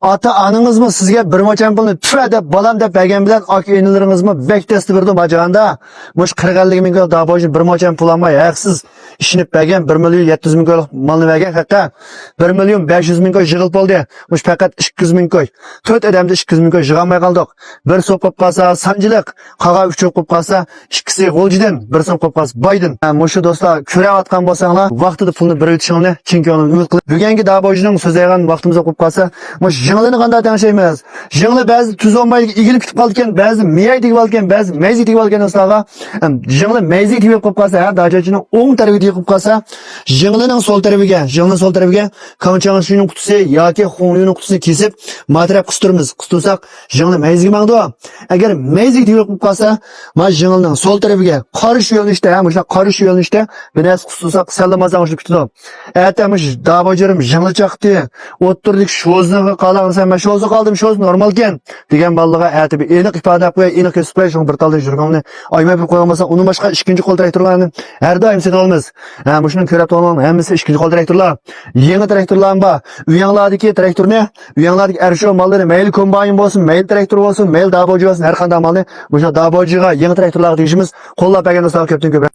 Ata anыңızmı sizge bir moçan pulni tüfe dep balam dep bergen bilen ak enileringizmi bek testi birdi bacağında. Muş 40-50 ming kilo daha boyunca bir moçan pul almay haksız işinip bergen 1 milyon 700 ming kilo malını bergen hatta 1 milyon 500 ming kilo jığıl boldu. Muş fakat 200 ming kilo. 4 adamda 200 ming kilo jığamay kaldık. Bir so'p qop qalsa sanjiliq, qaga 3 qop qalsa ikkisi g'oljidan, bir so'p qop qalsa Biden. Mushu do'stlar ko'rayotgan bo'lsanglar, vaqtida pulni bir yutishingni chempionlar umid qilib. Bugungi dabojining so'zlagan vaqtimizda qop qalsa, mush jinglarni qanday tangshaymiz? Jinglar ba'zi tuz olmay egilib ketib qolgan, ba'zi miyay tegib olgan, ba'zi mayzi tegib olgan do'stlarga, jinglar mayzi tegib qop qalsa, dajojining o'ng tarafiga tegib qalsa, jinglarning so'l tarafiga konchang suyuning qutisi yoki xonlining qutisini kesib, matrab qistursak, jinglar mayziga mangdi. Agar mayziga tegib qalsa, ma jinglarning so'l tarafiga qarish yo'nalishda, mushlar qarish yo'nalishda binas qistursak, sallamazan o'shib ketdi. Aytamish dabojirim jinglar chaqdi. O'ttirdik sho'zni qalasan, men sho'zni qoldim, sho'z normal ekan degan bolaga aytib, aniq ifoda qo'y, aniq kesib qo'y, shuni bir talda yurganni oymay bir qo'yolmasa, uni boshqa ikkinchi qo'l traktorlarni har doim seta olamiz. Mushuni ko'rib tolaman, hammasi ikkinchi qo'l traktorlar. Yangi traktorlar bor. Uyanglardagi traktorni, uyanglardagi arsho mollari mayli kombayn bo'lsin, mayli traktor bo'lsin, mayli daboji bo'lsin, har qanday molni o'sha dabojiga yangi traktorlarga tegishimiz qo'llab bergan do'stlar ko'pdan ko'p